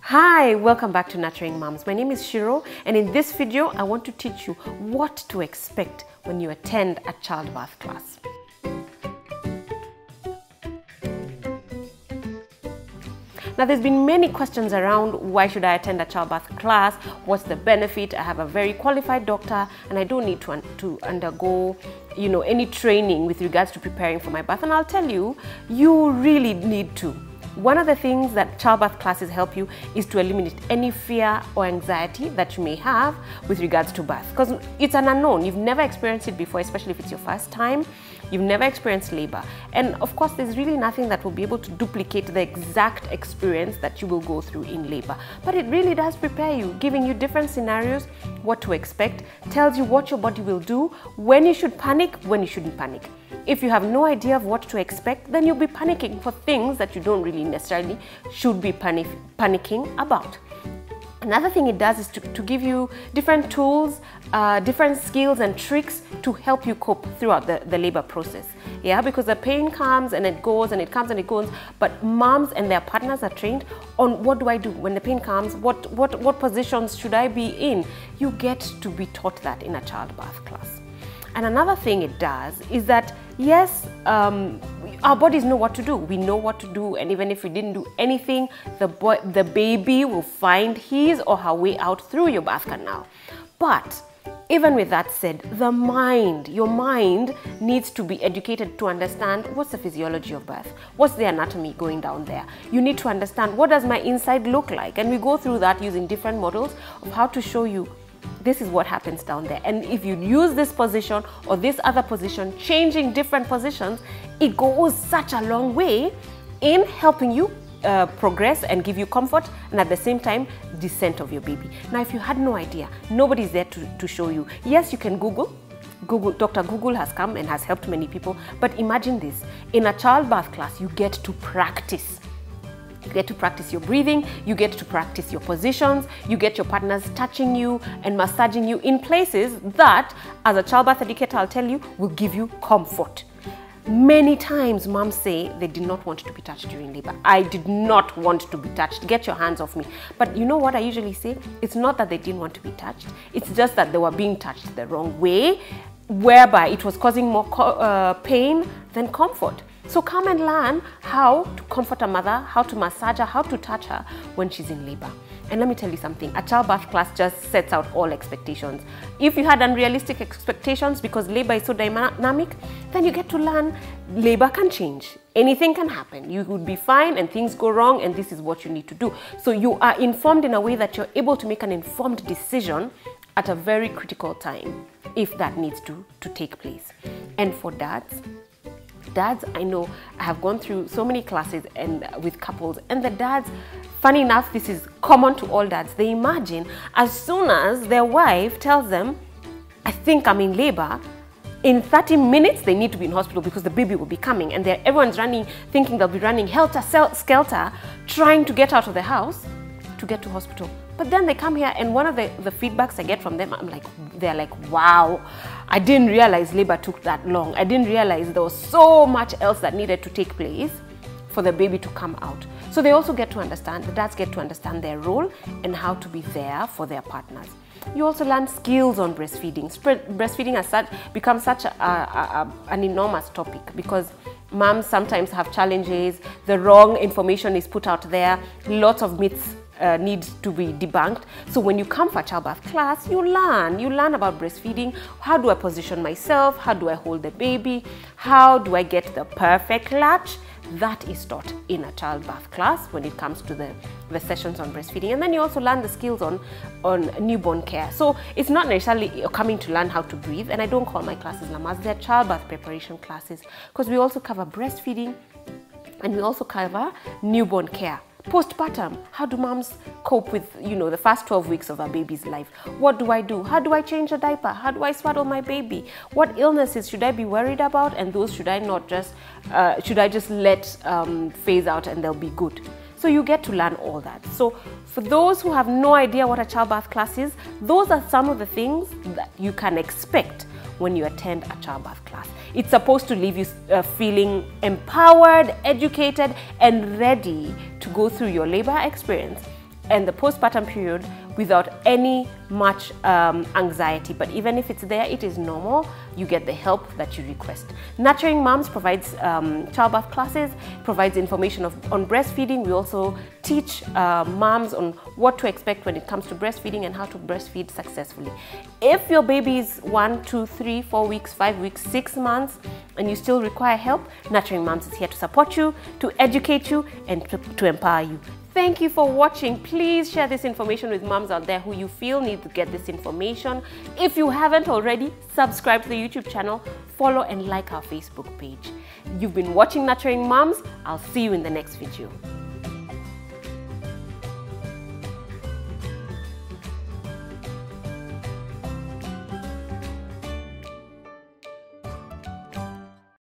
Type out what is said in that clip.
Hi, welcome back to Nurturing Moms. My name is Ciru, and in this video, I want to teach you what to expect when you attend a childbirth class. Now, there's been many questions around why should I attend a childbirth class, what's the benefit. I have a very qualified doctor and I don't need to undergo any training with regards to preparing for my birth. And I'll tell you, you really need to. One of the things that childbirth classes help you is to eliminate any fear or anxiety that you may have with regards to birth, because it's an unknown. You've never experienced it before, especially if it's your first time. You've never experienced labor. And of course, there's really nothing that will be able to duplicate the exact experience that you will go through in labor. But it really does prepare you, giving you different scenarios, what to expect, tells you what your body will do, when you should panic, when you shouldn't panic. If you have no idea of what to expect, then you'll be panicking for things that you don't really necessarily should be panicking about. Another thing it does is to give you different tools, different skills and tricks to help you cope throughout the labor process. Yeah, because the pain comes and it goes and it comes and it goes, but moms and their partners are trained on what do I do when the pain comes, what positions should I be in. You get to be taught that in a childbirth class. And another thing it does is that, yes, our bodies know what to do. We know what to do, and even if we didn't do anything, the baby will find his or her way out through your birth canal. But even with that said, your mind needs to be educated to understand what's the physiology of birth, what's the anatomy going down there. You need to understand what does my inside look like, and we go through that using different models of how to show you this is what happens down there. And if you use this position or this other position, changing different positions, it goes such a long way in helping you progress and give you comfort, and at the same time, descent of your baby. Now, if you had no idea, nobody's there to show you. Yes, you can Google. Dr. Google has come and has helped many people, but imagine this. In a childbirth class, you get to practice. You get to practice your breathing, you get to practice your positions, you get your partners touching you and massaging you in places that, as a childbirth educator, I'll tell you, will give you comfort. Many times moms say they did not want to be touched during labor. I did not want to be touched. Get your hands off me. But you know what I usually say? It's not that they didn't want to be touched. It's just that they were being touched the wrong way, whereby it was causing more pain than comfort. So come and learn how to comfort a mother, how to massage her, how to touch her when she's in labor. And let me tell you something, a childbirth class just sets out all expectations. If you had unrealistic expectations because labor is so dynamic, then you get to learn labor can change. Anything can happen. You would be fine and things go wrong, and this is what you need to do. So you are informed in a way that you're able to make an informed decision at a very critical time if that needs to take place. And for dads, I know I have gone through so many classes and with couples, and the dads, funny enough, this is common to all dads. They imagine as soon as their wife tells them, I think I'm in labor, in 30 minutes they need to be in hospital because the baby will be coming, and everyone's running, thinking they'll be running helter-skelter, trying to get out of the house to get to hospital. But then they come here, and one of the feedbacks I get from them, they're like, wow, I didn't realize labor took that long. I didn't realize there was so much else that needed to take place for the baby to come out. So they also get to understand, the dads get to understand their role and how to be there for their partners. You also learn skills on breastfeeding. Breastfeeding as such becomes such an enormous topic because moms sometimes have challenges, the wrong information is put out there, lots of myths need to be debunked. So when you come for a childbirth class, you learn about breastfeeding. How do I position myself? How do I hold the baby? How do I get the perfect latch? That is taught in a childbirth class when it comes to the sessions on breastfeeding. And then you also learn the skills on newborn care. So it's not necessarily coming to learn how to breathe, and I don't call my classes lamas, they're childbirth preparation classes, because we also cover breastfeeding and we also cover newborn care. Postpartum, how do moms cope with, the first 12 weeks of a baby's life? What do I do? How do I change a diaper? How do I swaddle my baby? What illnesses should I be worried about? And those should I just let phase out and they'll be good? So you get to learn all that. So for those who have no idea what a childbirth class is, those are some of the things that you can expect when you attend a childbirth class. It's supposed to leave you feeling empowered, educated, and ready to go through your labor experience and the postpartum period without any much anxiety. But even if it's there, it is normal. You get the help that you request. Nurturing Moms provides childbirth classes, provides information on breastfeeding. We also teach moms on what to expect when it comes to breastfeeding and how to breastfeed successfully. If your baby is 1, 2, 3, 4 weeks, 5 weeks, 6 months, and you still require help, Nurturing Moms is here to support you, to educate you, and to empower you. Thank you for watching. Please share this information with moms out there who you feel need to get this information. If you haven't already, subscribe to the YouTube channel, follow and like our Facebook page. You've been watching Nurturing Moms. I'll see you in the next video.